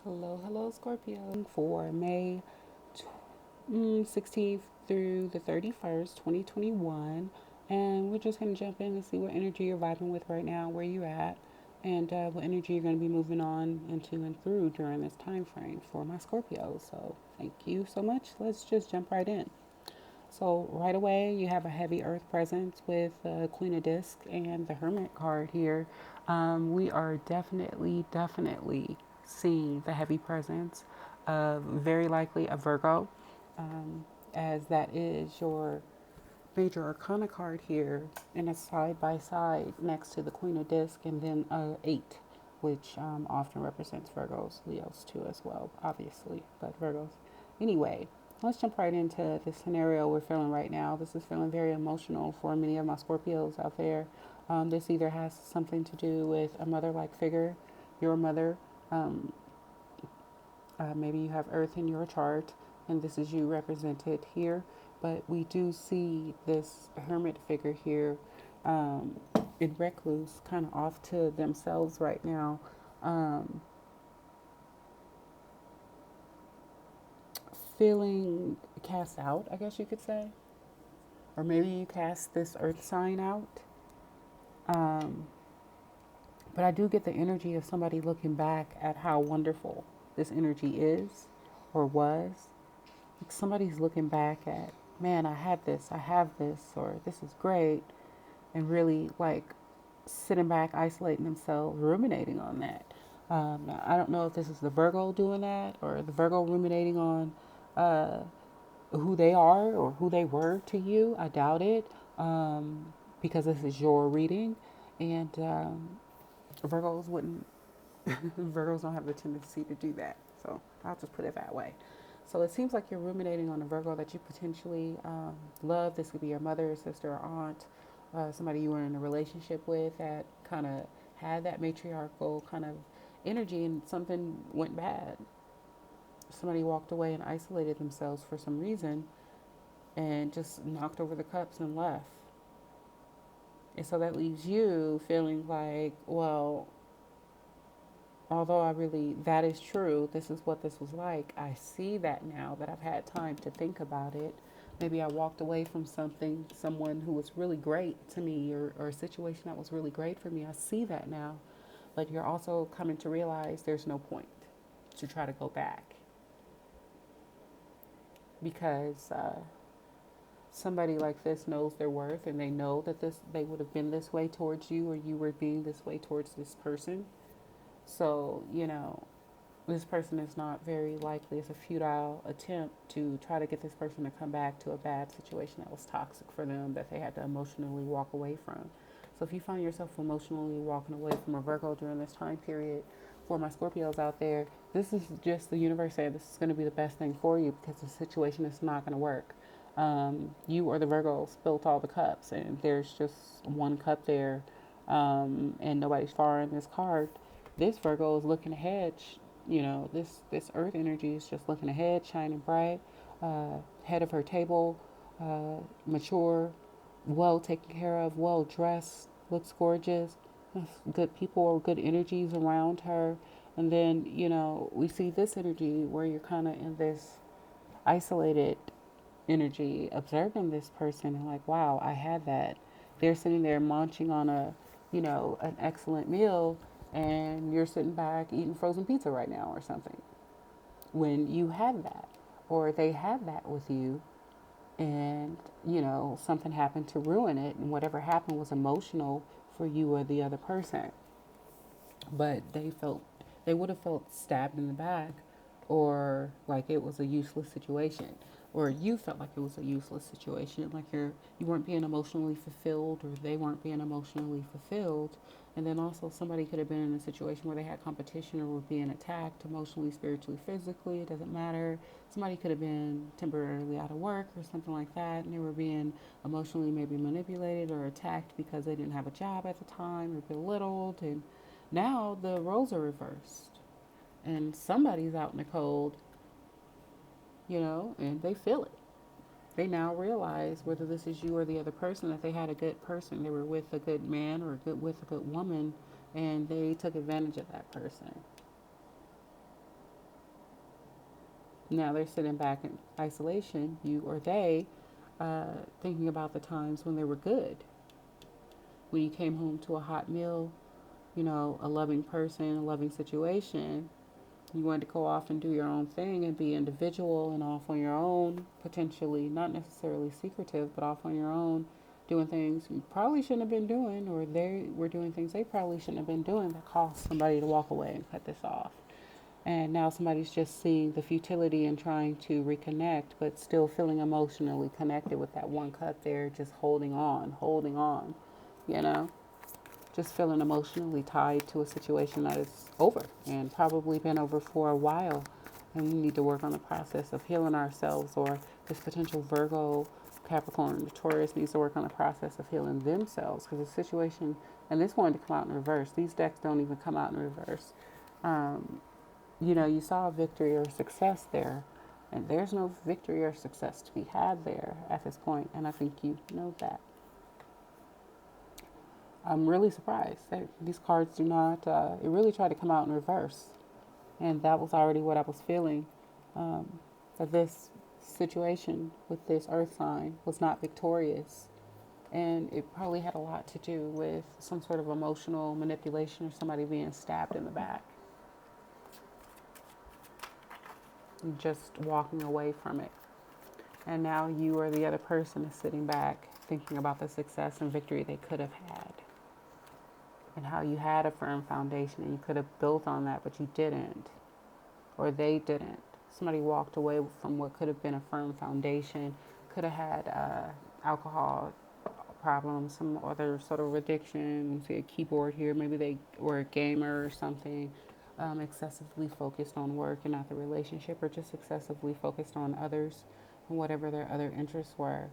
Hello, hello, Scorpio. For May 16th through the 31st, 2021. And we're just going to jump in and see what energy you're vibing with right now, where you're at, and what energy you're going to be moving on into and through during this time frame for my Scorpio. So, thank you so much. Let's just jump right in. So, right away, you have a heavy earth presence with the Queen of Disc and the Hermit card here. We are definitely seeing the heavy presence of very likely a Virgo, um, as that is your major arcana card here, and it's side by side next to the Queen of Disc, and then a 8, which often represents Virgos, Leos too, as well, obviously, but Virgos. Anyway, let's jump right into the scenario we're feeling right now. This is feeling very emotional for many of my Scorpios out there. This either has something to do with a mother like figure, your mother. Um, Maybe you have Earth in your chart, and this is you represented here. But we do see this hermit figure here in recluse, kind of off to themselves right now. Um, Feeling cast out, I guess you could say. Or maybe you cast this earth sign out. Um, but I do get the energy of somebody looking back at how wonderful this energy is or was. Like somebody's looking back at, man, I have this, or this is great, and really like sitting back, isolating themselves, ruminating on that. Now, I don't know if this is the Virgo doing that or the Virgo ruminating on uh, who they are or who they were to you. I doubt it, because this is your reading, and Virgos wouldn't. Virgos don't have the tendency to do that, so I'll just put it that way. So it seems like you're ruminating on a Virgo that you potentially love. This could be your mother, sister, or aunt, somebody you were in a relationship with that kind of had that matriarchal kind of energy, and something went bad. Somebody walked away and isolated themselves for some reason and just knocked over the cups and left. And so that leaves you feeling like, well, although that is true, this is what this was like. I see that now that I've had time to think about it. Maybe I walked away from someone who was really great to me, or a situation that was really great for me. I see that now. But you're also coming to realize there's no point to try to go back, because somebody like this knows their worth, and they know that they would have been this way towards you, or you were being this way towards this person. So, this person is not very likely. It's a futile attempt to try to get this person to come back to a bad situation that was toxic for them, that they had to emotionally walk away from. So if you find yourself emotionally walking away from a Virgo during this time period, for my Scorpios out there, this is just the universe saying this is going to be the best thing for you, because the situation is not going to work. You or the Virgo spilt all the cups, and there's just one cup there, and nobody's far in this card. This Virgo is looking ahead. This Earth energy is just looking ahead, shining bright, head of her table, mature, well taken care of, well dressed, looks gorgeous, good people or good energies around her. And then, we see this energy where you're kind of in this isolated energy, observing this person and like, wow, I had that. They're sitting there munching on an excellent meal, and you're sitting back eating frozen pizza right now or something, when you had that, or they had that with you, and something happened to ruin it, and whatever happened was emotional for you or the other person, but they would have felt stabbed in the back, or like it was a useless situation, or you felt like it was a useless situation, like you weren't being emotionally fulfilled, or they weren't being emotionally fulfilled. And then also somebody could have been in a situation where they had competition or were being attacked emotionally, spiritually, physically, it doesn't matter. Somebody could have been temporarily out of work or something like that, and they were being emotionally maybe manipulated or attacked because they didn't have a job at the time, or belittled, and now the roles are reversed, and somebody's out in the cold, and they feel it. They now realize, whether this is you or the other person, that they had a good person. They were with a good man or with a good woman, and they took advantage of that person. Now they're sitting back in isolation, you or they, thinking about the times when they were good, when you came home to a hot meal, a loving person, a loving situation. You wanted to go off and do your own thing and be individual and off on your own, potentially not necessarily secretive, but off on your own, doing things you probably shouldn't have been doing, or they were doing things they probably shouldn't have been doing that caused somebody to walk away and cut this off. And now somebody's just seeing the futility in trying to reconnect, but still feeling emotionally connected with that one cut there, just holding on, you know? Just feeling emotionally tied to a situation that is over and probably been over for a while. And we need to work on the process of healing ourselves, or this potential Virgo, Capricorn, Taurus needs to work on the process of healing themselves, because the situation, and this wanted to come out in reverse. These decks don't even come out in reverse. You saw victory or success there, and there's no victory or success to be had there at this point, and I think you know that. I'm really surprised that these cards do not, it really tried to come out in reverse. And that was already what I was feeling. That this situation with this earth sign was not victorious. And it probably had a lot to do with some sort of emotional manipulation, or somebody being stabbed in the back. And just walking away from it. And now you or the other person is sitting back thinking about the success and victory they could have had, and how you had a firm foundation and you could have built on that, but you didn't, or they didn't. Somebody walked away from what could have been a firm foundation, could have had alcohol problems, some other sort of addiction, say a keyboard here, maybe they were a gamer or something, excessively focused on work and not the relationship, or just excessively focused on others and whatever their other interests were.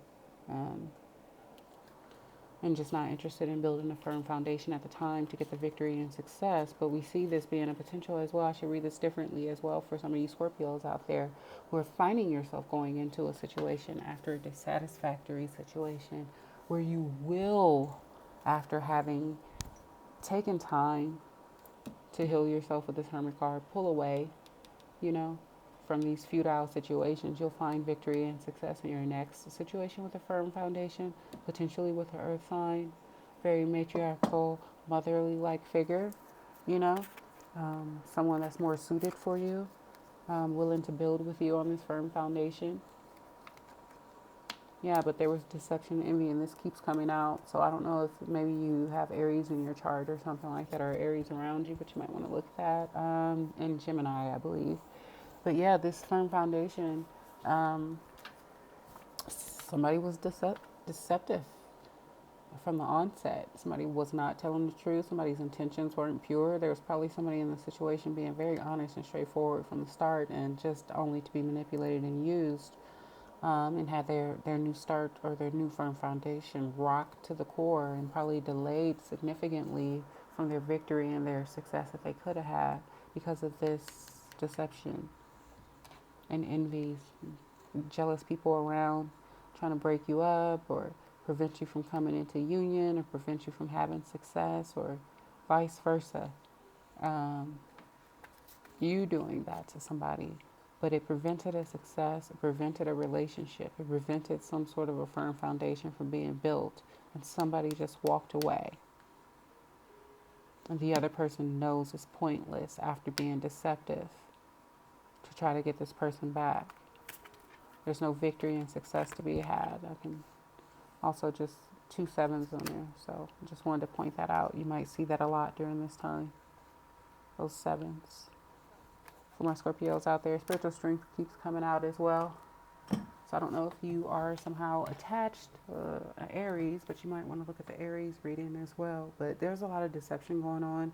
And just not interested in building a firm foundation at the time to get the victory and success. But we see this being a potential as well. I should read this differently as well for some of you Scorpios out there who are finding yourself going into a situation after a dissatisfactory situation where you will, after having taken time to heal yourself with this Hermit card, pull away, from these futile situations. You'll find victory and success in your next situation with a firm foundation, potentially with an earth sign, very matriarchal, motherly like figure, someone that's more suited for you, willing to build with you on this firm foundation. Yeah, but there was deception, envy, and this keeps coming out. So I don't know if maybe you have Aries in your chart or something like that, or Aries around you, but you might want to look at that. And Gemini, I believe. But yeah, this firm foundation, somebody was deceptive from the onset. Somebody was not telling the truth. Somebody's intentions weren't pure. There was probably somebody in the situation being very honest and straightforward from the start, and just only to be manipulated and used, and had their new start or their new firm foundation rocked to the core, and probably delayed significantly from their victory and their success that they could have had because of this deception and envies, jealous people around trying to break you up, or prevent you from coming into union, or prevent you from having success, or vice versa. You doing that to somebody, but it prevented a success, it prevented a relationship, it prevented some sort of a firm foundation from being built, and somebody just walked away. And the other person knows it's pointless after being deceptive to try to get this person back. There's no victory and success to be had. I can also just 2 sevens on there. So I just wanted to point that out. You might see that a lot during this time. Those sevens. For my Scorpios out there, spiritual strength keeps coming out as well. So I don't know if you are somehow attached Aries, but you might want to look at the Aries reading as well. But there's a lot of deception going on.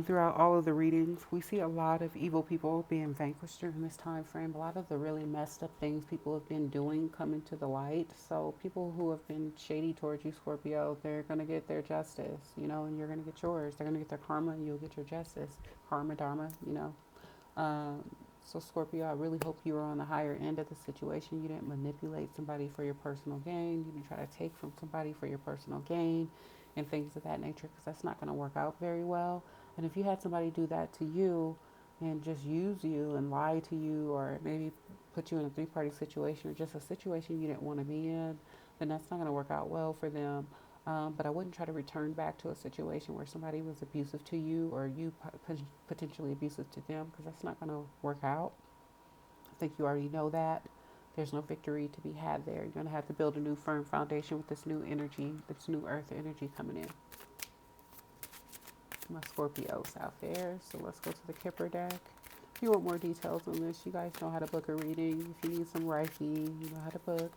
Throughout all of the readings, we see a lot of evil people being vanquished during this time frame. A lot of the really messed up things people have been doing coming to the light. So people who have been shady towards you, Scorpio, they're going to get their justice, and you're going to get yours. They're going to get their karma, and you'll get your justice. Karma, dharma, So Scorpio, I really hope you were on the higher end of the situation. You didn't manipulate somebody for your personal gain. You didn't try to take from somebody for your personal gain and things of that nature, because that's not going to work out very well. And if you had somebody do that to you, and just use you and lie to you, or maybe put you in a three-party situation, or just a situation you didn't want to be in, then that's not going to work out well for them. But I wouldn't try to return back to a situation where somebody was abusive to you, or you potentially abusive to them, because that's not going to work out. I think you already know that. There's no victory to be had there. You're going to have to build a new firm foundation with this new energy, this new earth energy coming in. My Scorpios out there. So let's go to the Kipper deck. If you want more details on this, you guys know how to book a reading. If you need some Reiki, you know how to book.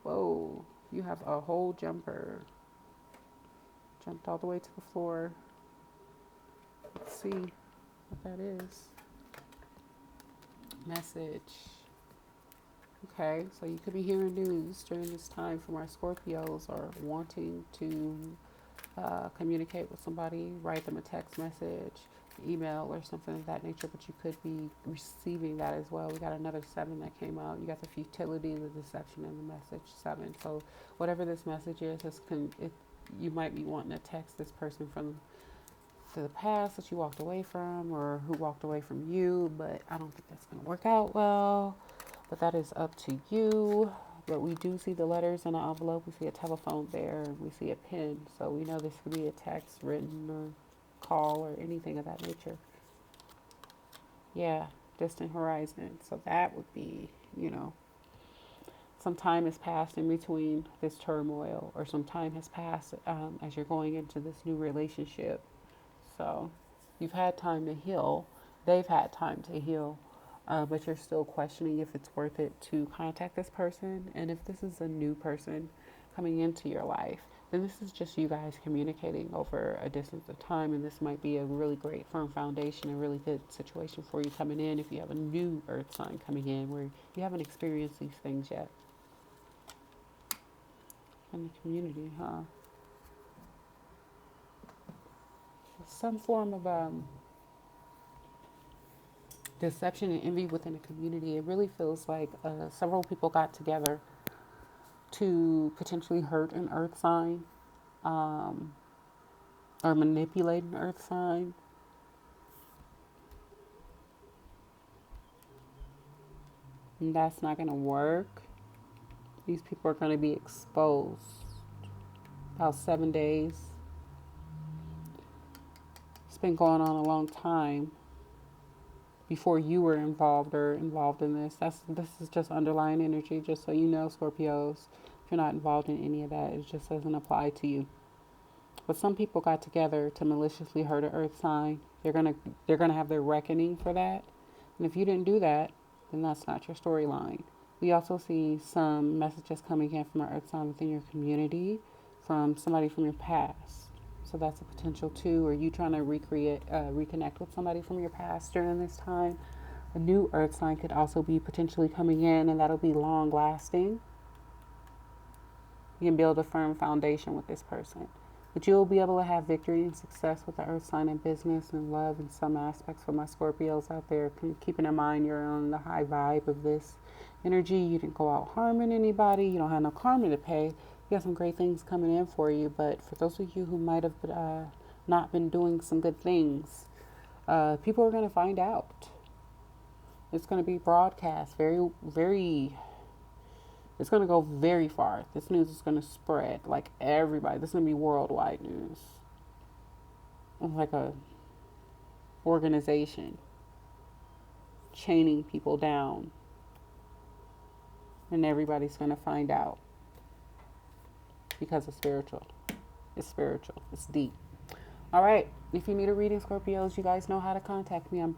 Whoa, you have a whole jumper. Jumped all the way to the floor. Let's see what that is. Message. Okay, so you could be hearing news during this time from our Scorpios, or wanting to communicate with somebody, write them a text message, email, or something of that nature, but you could be receiving that as well. We got another 7 that came out. You got the futility, the deception, and the message 7. So whatever this message is, you might be wanting to text this person from the past that you walked away from, or who walked away from you, but I don't think that's going to work out well. But that is up to you. But we do see the letters in an envelope. We see a telephone there. And we see a pen. So we know this could be a text, written, or call, or anything of that nature. Yeah, distant horizon. So that would be, some time has passed in between this turmoil, or some time has passed as you're going into this new relationship. So you've had time to heal. They've had time to heal. But you're still questioning if it's worth it to contact this person. And if this is a new person coming into your life, then this is just you guys communicating over a distance of time. And this might be a really great firm foundation, a really good situation for you coming in if you have a new earth sign coming in where you haven't experienced these things yet. In the community, huh? Some form of deception and envy within a community. It really feels like several people got together to potentially hurt an earth sign, or manipulate an earth sign. And that's not going to work. These people are going to be exposed. About 7 days. It's been going on a long time before you were involved in this. This is just underlying energy, just so you know, Scorpios. If you're not involved in any of that, it just doesn't apply to you. But some people got together to maliciously hurt an earth sign. They're gonna have their reckoning for that. And if you didn't do that, then that's not your storyline. We also see some messages coming in from an earth sign within your community, from somebody from your past. So that's a potential too. Or you trying to reconnect with somebody from your past during this time. A new earth sign could also be potentially coming in, and that'll be long lasting. You can build a firm foundation with this person. But you'll be able to have victory and success with the earth sign in business and love in some aspects. For my Scorpios out there, keeping in mind you're on the high vibe of this energy. You didn't go out harming anybody. You don't have no karma to pay. You got some great things coming in for you. But for those of you who might have not been doing some good things, people are going to find out. It's going to be broadcast very, very. It's going to go very far. This news is going to spread like everybody. This is going to be worldwide news. Like a organization chaining people down. And everybody's going to find out. Because it's spiritual. It's spiritual. It's deep. All right. If you need a reading, Scorpios, you guys know how to contact me. I'm